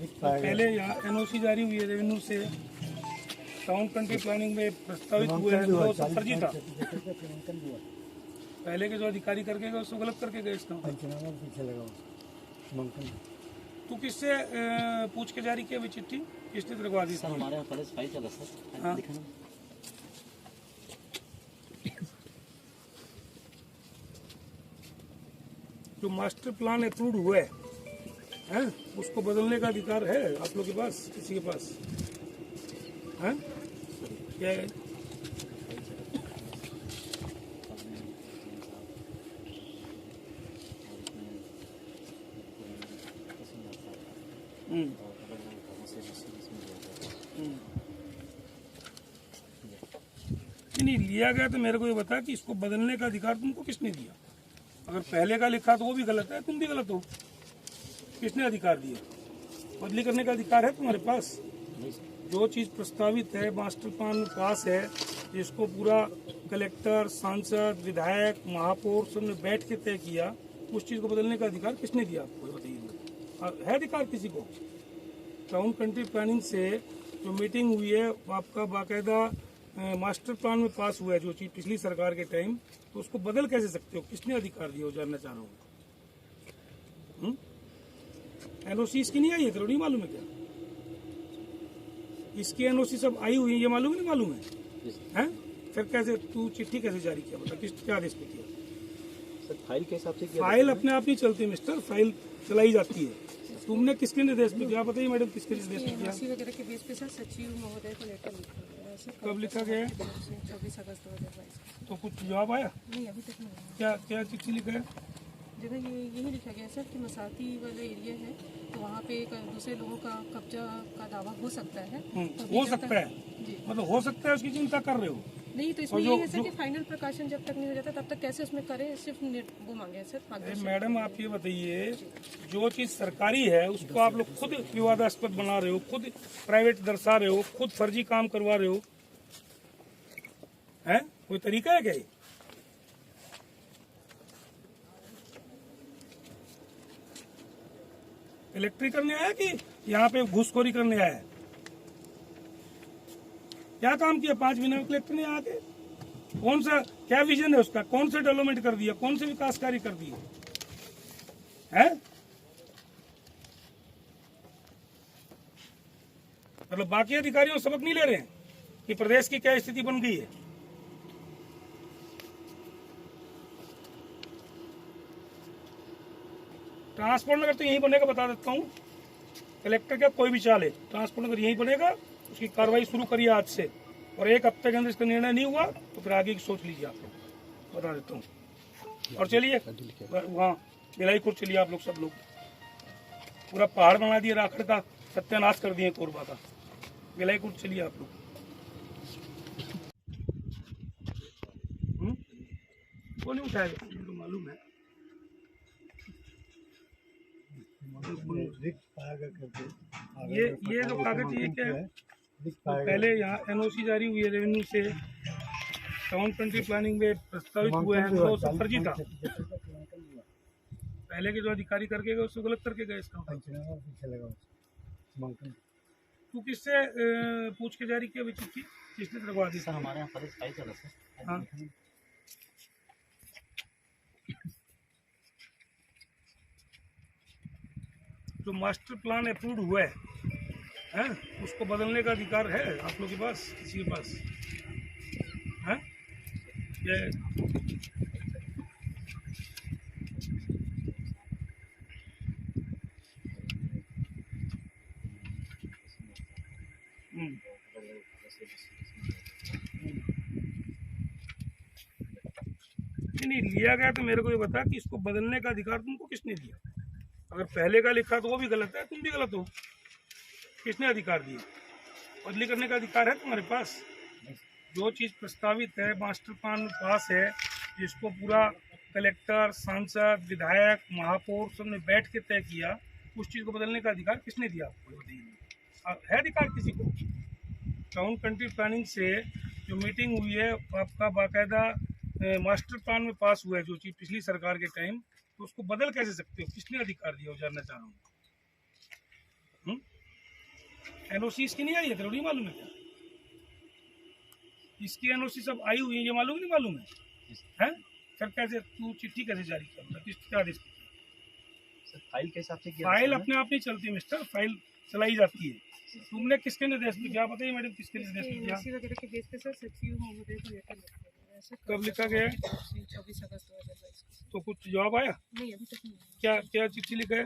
पहले यहाँ एनओसी जारी हुई है रेवेन्यू से, टाउन कंट्री प्लानिंग में प्रस्तावित हुए हैं, वो सब फर्जी था। पहले के जो अधिकारी करके गए उसको गलत करके गए इसका। तू किससे पूछ के जारी किया हुई चिट्ठी, किसने तेरे को आदेश सर? हमारे यहाँ पहले फाइल चला सर। हाँ। दिखाना। जो मास्टर प्लान अप्रूव्ड हुआ है उसको बदलने का अधिकार है आप लोग के पास, किसी के पास है क्या है? नहीं लिया गया तो मेरे को ये बता कि इसको बदलने का अधिकार तुमको किसने दिया? अगर पहले का लिखा तो वो भी गलत है, तुम भी गलत हो। किसने अधिकार दिया? बदली करने का अधिकार है तुम्हारे पास? जो चीज़ प्रस्तावित है मास्टर प्लान में पास है, जिसको पूरा कलेक्टर, सांसद, विधायक, महापौर सब ने बैठ के तय किया, उस चीज़ को बदलने का अधिकार किसने दिया आपको? बताइए, है अधिकार किसी को? टाउन कंट्री प्लानिंग से जो मीटिंग हुई है आपका बाकायदा मास्टर प्लान में पास हुआ है जो चीज़ पिछली सरकार के टाइम, तो उसको बदल कैसे सकते हो? किसने अधिकार दिया वो जानना चाह रहा हूँ। एनओसी इसकी नहीं आई है, तेरे नहीं मालूम है क्या? इसकी एनओसी सब आई हुई है, ये मालूम है नहीं मालूम है? फिर कैसे तू चिट्ठी कैसे जारी किया? बता किसके आदेश पे किया? सर फाइल के हिसाब से किया। फाइल अपने आप नहीं चलती मिस्टर, फाइल चलाई जाती है। तुमने किसके निर्देश पे किया? बताइए मैडम, किसके निर्देश पे किया? वगैरह के बेस पे सर सचिव महोदय को लेटर लिखा गया है। कब लिखा गया है? 24 अगस्त 2022। तो कुछ जवाब आया? नहीं अभी तक नहीं आया। क्या क्या चिट्ठी लिखा है? जगह यही लिखा गया है सर कि मसाती वाला एरिया है तो वहाँ पे एक दूसरे लोगों का कब्जा का दावा हो सकता है। तो हो सकता है, जी मतलब हो सकता है उसकी चिंता कर रहे हो? नहीं, तो इसमें यही है सर कि फाइनल प्रकाशन जब तक नहीं हो जाता तब तक कैसे उसमें करें, सिर्फ वो मांगे हैं सर मार्गदर्शन। मैडम आप ये बताइए, जो चीज सरकारी है उसको आप लोग खुद विवादास्पद बना रहे हो, खुद प्राइवेट दर्शा रहे हो, खुद फर्जी काम करवा रहे हो, हैं? कोई तरीका है क्या ये? इलेक्ट्रिक करने आया कि यहाँ पे घूसखोरी करने आया है? क्या काम किया 5 महीने में कलेक्टर ने आके? कौन सा क्या विजन है उसका? कौन से डेवलपमेंट कर दिया? कौन से विकास कार्य कर दिए हैं? मतलब बाकी अधिकारियों सबक नहीं ले रहे हैं कि प्रदेश की क्या स्थिति बन गई है? ट्रांसपोर्ट नगर तो यही बनेगा, बता देता हूँ। कलेक्टर का कोई भी चाल है, ट्रांसपोर्ट नगर यही बनेगा, उसकी कार्रवाई शुरू करिए आज से, और 1 हफ्ते के अंदर इसका निर्णय नहीं हुआ तो फिर आगे की सोच लीजिए आप लोग, बता देता हूँ। और चलिए वहाँ बिलाईपुर चलिए आप लोग, सब लोग पूरा पहाड़ बना दिए राखड़ का, सत्यानाश कर दिए कोरबा का। बिलाईपुर चलिए आप लोग। वो नहीं उठाएगा, मुझे मालूम है। ये जो कागज ये क्या है? तो पहले यहाँ एनओसी जारी हुई है रेवेन्यू से, टाउन कंट्री प्लानिंग में प्रस्तावित हुए हैं, वो सब फर्जी था। पहले के जो अधिकारी करके गए उसको गलत करके गए इसका। तू किससे पूछ के जारी किया हुई चिट्ठी, किसने तेरे को आदेश? सर हमारे यहाँ पहले फाइल चला सर। हाँ। जो मास्टर प्लान अप्रूव्ड हुआ है उसको बदलने का अधिकार है आप लोग के पास, किसी के पास है? नहीं लिया गया तो मेरे को ये बता कि इसको बदलने का अधिकार तुमको किसने दिया? अगर पहले का लिखा तो वो भी गलत है, तुम भी गलत हो। किसने अधिकार दिया? बदली करने का अधिकार है तुम्हारे पास? जो चीज़ प्रस्तावित है मास्टर प्लान में पास है, जिसको पूरा कलेक्टर, सांसद, विधायक, महापौर सब ने बैठ के तय किया, उस चीज़ को बदलने का अधिकार किसने दिया आपको? बताइए, है अधिकार किसी को? टाउन कंट्री प्लानिंग से जो मीटिंग हुई है आपका बाकायदा मास्टर प्लान में पास हुआ है जो चीज़ पिछली सरकार के टाइम, तो उसको बदल कैसे सकते हो? किसने अधिकार दिया वो जानना चाह रहा हूँ। एनओसी इसकी नहीं आई है, तेरे नहीं मालूम है क्या? इसकी एनओसी सब आई हुई है, ये मालूम नहीं मालूम है? सर कैसे तू चिट्ठी कैसे जारी किया, मतलब किस आदेश पे? सर फाइल के हिसाब से किया फाइल था अपने आप नहीं चलती मिस्टर, फाइल चलाई जाती है। तुमने किसके निर्देश पे क्या बताइए मैडम, किसके निर्देश पे किया? एनओसी वगैरह के बेस पे सर सचिव महोदय को लेकर ऐसे कब लिखा गया है? 24 अगस्त 2022 तो कुछ जवाब आया? नहीं, अभी तक नहीं। क्या क्या चिट्ठी लिखा है?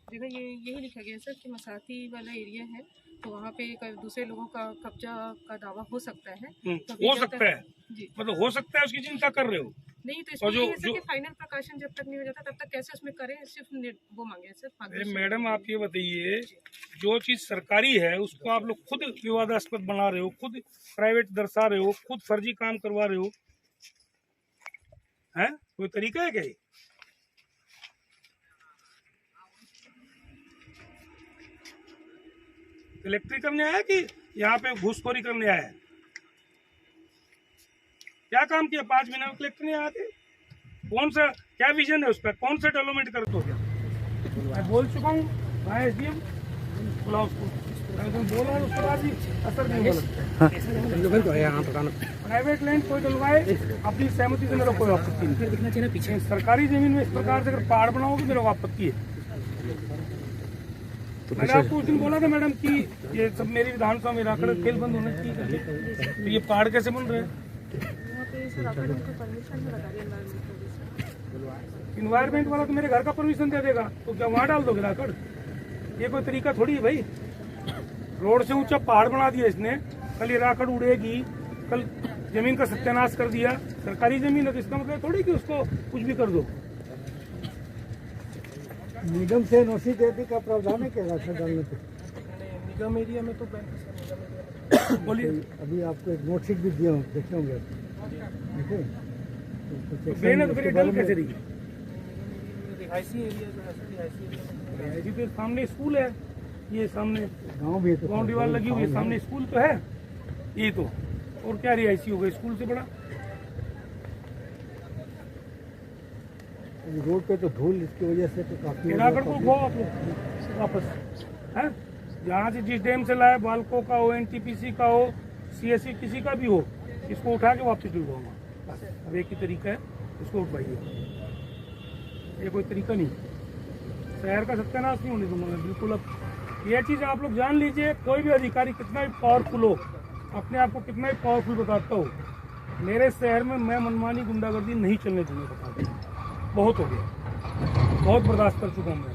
देखो ये यही लिखा गया है सर कि मसाती वाला एरिया है, तो वहाँ पे दूसरे लोगों का कब्जा का दावा हो सकता है। तो हो सकता है, जी, मतलब हो सकता है, उसकी चिंता कर रहे हो? नहीं तो और इसमें जो- ये है सर जो- कि फाइनल प्रकाशन जब तक नहीं हो जाता तब तक कैसे उसमें करें, सिर्फ वो मांगे सिर्फ अरे मैडम आप ये बताइए, जो चीज सरकारी है उसको आप लोग खुद विवादास्पद बना रहे हो, खुद प्राइवेट दर्शा रहे हो, खुद फर्जी काम करवा रहे हो, हैं? कोई तरीका है क्या ये? कलेक्ट्री करने आया कि यहाँ पे घूसखोरी करने आया है? क्या काम किया 5 महीने में कलेक्टर ने आके? कौन सा क्या विजन है उसका, कौन सा डेवलपमेंट कर दो? क्या मैं बोल चुका हूँ भाई, एसडीएम बुलाओ उसको, बोला उसके बाद भी असर नहीं हुआ। प्राइवेट लैंड कोई डलवाए अपनी सहमति से, मेरा कोई आपत्ति नहीं। पीछे सरकारी जमीन में इस प्रकार से अगर पहाड़ बनाओगे मेरे को आपत्ति है। मैंने आपको उस दिन बोला था मैडम कि ये सब मेरी विधानसभा में राकड़ खेल बंद होना चाहिए, तो ये पहाड़ कैसे बन रहे हैं? इन्वायरमेंट वाला तो मेरे घर का परमिशन दे देगा, तो क्या वहाँ डाल दोगे राकड़? ये कोई तरीका थोड़ी है भाई। रोड से ऊंचा पहाड़ बना दिया इसने, कल ये राकड़ उड़ेगी, कल जमीन का सत्यानाश कर दिया। सरकारी जमीन है तो इसका मतलब थोड़ी कि उसको कुछ भी कर दो। निगम से एनओसी देने का प्रावधान है क्या राशन डालने पे? निगम एरिया में तो बोलिए, अभी आपको एक नोटशीट भी दिया हूँ, देखे होंगे देखे? तो फिर डल कैसे रही? रिहायशी एरिया जो है, रिहायशी तो सामने स्कूल है, ये सामने गाँव भी है, तो बाउंड्री वाल लगी हुई है, सामने स्कूल तो है ये तो, और क्या रिहायशी होगा स्कूल से बड़ा? रोड पे तो धूल इसकी वजह से तो काफी राकड़ को उठाओ आप लोग वापस, है? जहाँ से जिस डैम से लाए, बालको का हो, एनटीपीसी का हो, सीएससी किसी का भी हो, इसको उठा के वापस डुलवाऊंगा। बस अब एक ही तरीका है, इसको उठवाइए। ये कोई तरीका नहीं, शहर का सत्यानाश नहीं होने दूंगा बिल्कुल। अब ये चीज़ आप लोग जान लीजिए, कोई भी अधिकारी कितना भी पावरफुल हो, अपने आप को कितना भी पावरफुल बताता हो, मेरे शहर में मैं मनमानी गुंडागर्दी नहीं चलने दूंगा। बता दें, बहुत हो गया, बहुत बर्दाश्त कर चुका हूँ मैं,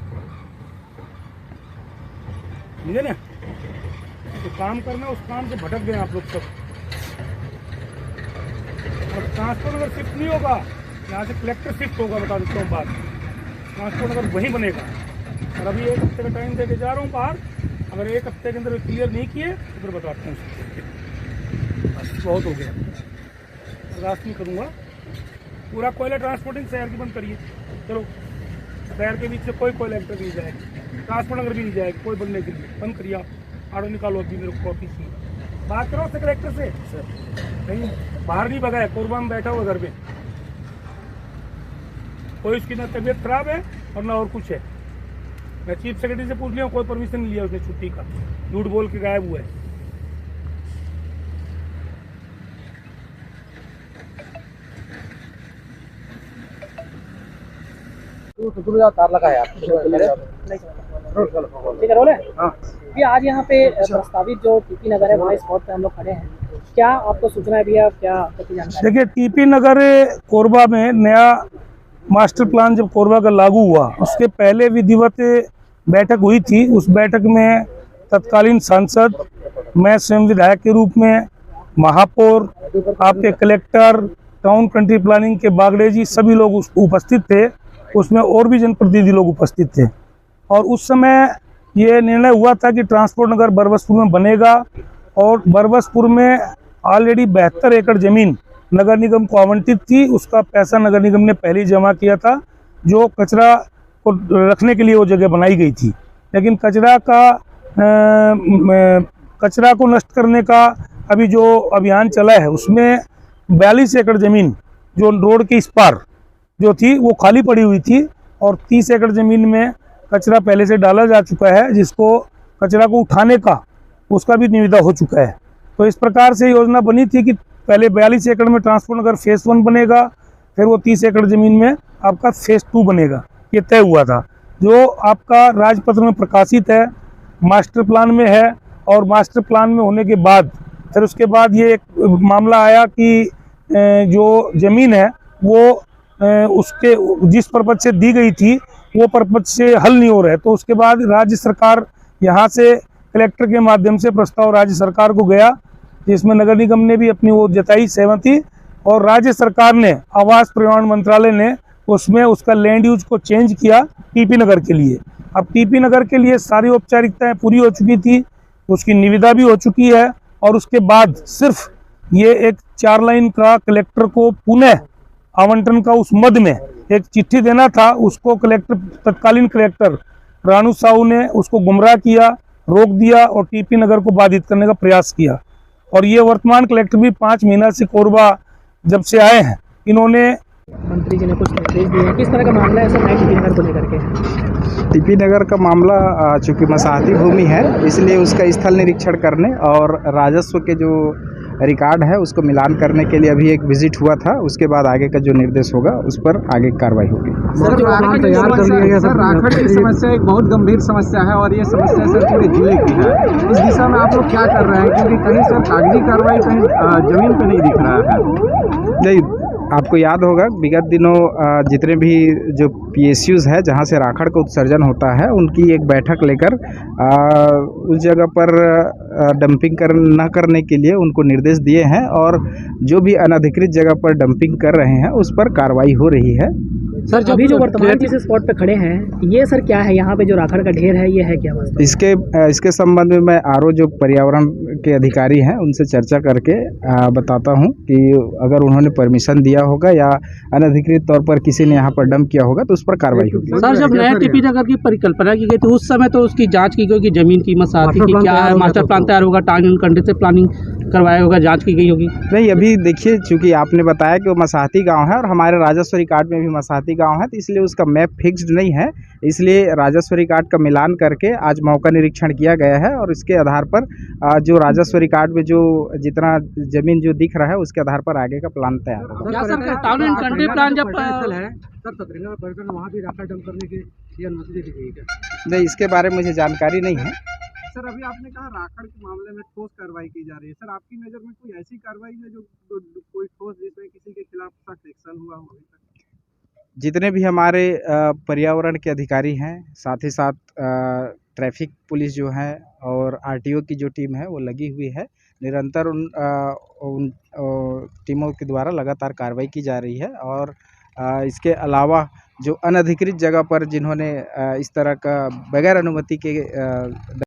ठीक है ना? तो काम करना, उस काम से भटक गए आप लोग सब। और ट्रांसपोर्ट अगर शिफ्ट नहीं होगा, यहाँ से कलेक्टर शिफ्ट होगा, बता देता हूँ बात। ट्रांसपोर्ट अगर वहीं बनेगा, और अभी 1 हफ्ते का टाइम देके जा रहा हूँ बाहर, अगर 1 हफ्ते के अंदर क्लियर नहीं किए तो फिर बताते हैं। बस बहुत हो गया, बर्दाश्त नहीं करूँगा। पूरा कोयला ट्रांसपोर्टिंग शहर की बंद करिए, चलो शहर के बीच से कोई कोयला एंटर नहीं जाएगा, ट्रांसपोर्ट अगर भी नहीं जाएगा कोई बनने के लिए, बंद करिए आप। आड़ो निकालो अभी, मेरे को कॉपी चाहिए। बात करो उससे कलेक्टर से, कहीं बाहर नहीं भगा है, कोरबा में बैठा हुआ घर में, कोई उसकी ना तबीयत खराब है और ना और कुछ है। मैं चीफ सेक्रेटरी से पूछ लिया, कोई परमिशन नहीं लिया उसने छुट्टी का, झूठ बोल के गायब हुआ है। तार लगा है ठीक है, रोले। भी आज यहाँ पे प्रस्तावित जो टीपी नगर है, वहाँ स्पॉट पे हम लोग खड़े हैं। क्या आपको सूचना है भैया, क्या आपकी जानकारी? देखिए, टीपी नगर कोरबा में नया मास्टर प्लान जब कोरबा का लागू हुआ, उसके पहले विधिवत बैठक हुई थी। उस बैठक में तत्कालीन सांसद, मैं स्वयं विधायक के रूप में, महापौर, आपके कलेक्टर, टाउन कंट्री प्लानिंग के बागड़े जी, सभी लोग उपस्थित थे। उसमें और भी जनप्रतिनिधि लोग उपस्थित थे, और उस समय ये निर्णय हुआ था कि ट्रांसपोर्ट नगर बरबसपुर में बनेगा, और बरबसपुर में ऑलरेडी 72 एकड़ जमीन नगर निगम को आवंटित थी। उसका पैसा नगर निगम ने पहले ही जमा किया था, जो कचरा को रखने के लिए वो जगह बनाई गई थी। लेकिन कचरा को नष्ट करने का अभी जो अभियान चला है, उसमें 42 एकड़ ज़मीन जो रोड के इस पार जो थी वो खाली पड़ी हुई थी, और 30 एकड़ ज़मीन में कचरा पहले से डाला जा चुका है, जिसको कचरा को उठाने का उसका भी निविदा हो चुका है। तो इस प्रकार से योजना बनी थी कि पहले 42 एकड़ में ट्रांसपोर्ट नगर फेज़ 1 बनेगा, फिर वो 30 एकड़ ज़मीन में आपका फेज़ 2 बनेगा, ये तय हुआ था, जो आपका राजपत्र में प्रकाशित है, मास्टर प्लान में है। और मास्टर प्लान में होने के बाद फिर उसके बाद ये एक मामला आया कि जो ज़मीन है वो उसके जिस पर्पज से दी गई थी वो पर्पज से हल नहीं हो रहा है। तो उसके बाद राज्य सरकार यहाँ से कलेक्टर के माध्यम से प्रस्ताव राज्य सरकार को गया, जिसमें नगर निगम ने भी अपनी वो जताई सहमति, और राज्य सरकार ने आवास परिवहन मंत्रालय ने उसमें उसका लैंड यूज को चेंज किया टीपी नगर के लिए। अब टीपी नगर के लिए सारी औपचारिकताएं पूरी हो चुकी थी, उसकी निविदा भी हो चुकी है, और उसके बाद सिर्फ ये एक 4 लाइन का कलेक्टर को पुनः आवंटन का उस मद में एक चिट्ठी देना था। उसको कलेक्टर, तत्कालीन कलेक्टर रानू साहू ने उसको गुमराह किया, रोक दिया और टीपी नगर को बाधित करने का प्रयास किया। और ये वर्तमान कलेक्टर भी 5 महीना से कोरबा जब से आए हैं, इन्होंने मंत्री जी ने कुछ निर्देश दिए हैं, किस तरह का मामला है सर टीपी नगर को लेकर के? टीपी नगर का मामला चूँकि मसाहती भूमि है, इसलिए उसका स्थल निरीक्षण करने और राजस्व के जो रिकॉर्ड है उसको मिलान करने के लिए अभी एक विजिट हुआ था। उसके बाद आगे का जो निर्देश होगा उस पर आगे कार्रवाई होगी। सर जो प्लान तैयार कर लिया गया सर, राखड़ की समस्या एक बहुत गंभीर समस्या है और ये समस्या सर पूरे जिले की है। इस दिशा में आप लोग क्या कर रहे हैं, क्योंकि कहीं सर कागजी कार्रवाई कहीं जमीन पे नहीं दिख रहा है। नहीं, आपको याद होगा विगत दिनों जितने भी जो PSUs है जहाँ से राखड़ का उत्सर्जन होता है, उनकी एक बैठक लेकर उस जगह पर डंपिंग न करने के लिए उनको निर्देश दिए हैं, और जो भी अनधिकृत जगह पर डंपिंग कर रहे हैं उस पर कार्रवाई हो रही है। सर अभी जो वर्तमान जिस स्पॉट पे खड़े हैं, ये सर क्या है, यहाँ पे जो राखड़ का ढेर है ये है क्या वास्तव? इसके संबंध में मैं RO जो पर्यावरण के अधिकारी हैं उनसे चर्चा करके बताता हूं कि अगर उन्होंने परमिशन दिया होगा या अनधिकृत तौर पर किसी ने यहाँ पर डंप किया होगा तो उस पर कार्रवाई होगी। सर जब नया टीपी नगर की परिकल्पना की गई थी उस समय तो उसकी जांच की गई कि जमीन की मसाहती की क्या है, मास्टर प्लान तैयार होगा, टाइम एंड कंडीशन से प्लानिंग करवाया होगा, जांच की गई होगी? नहीं, अभी देखिए चूंकि आपने बताया कि वो मसाहती गांव है और हमारे राजस्व रिकॉर्ड में भी मसाहती गांव है, तो इसलिए उसका मैप फिक्स्ड नहीं है। इसलिए राजस्व रिकॉर्ड का मिलान करके आज मौका निरीक्षण किया गया है और इसके आधार पर जो राजस्व रिकॉर्ड में जो जितना जमीन जो दिख रहा है उसके आधार पर आगे का प्लान तैयार होगा। टाउन एंड कंट्री प्लान जब पर्यटन वहाँ भी राखड़ डंप करने की अनुमति दे दी गई है? नहीं, इसके बारे में मुझे जानकारी नहीं है। सर अभी आपने कहा राखड़ के मामले में ठोस कार्रवाई की जा रही है, सर आपकी नज़र में कोई ऐसी कार्रवाई है जो कोई ठोस जिसमें किसी के खिलाफ सख्त एक्शन हुआ हो? जितने भी हमारे पर्यावरण के अधिकारी हैं, साथ ही साथ ट्रैफिक पुलिस जो है और RTO की जो टीम है वो लगी हुई है, निरंतर उन टीमों के द्वारा लगातार कार्रवाई की जा रही है। और इसके अलावा जो अनधिकृत जगह पर जिन्होंने इस तरह का बगैर अनुमति के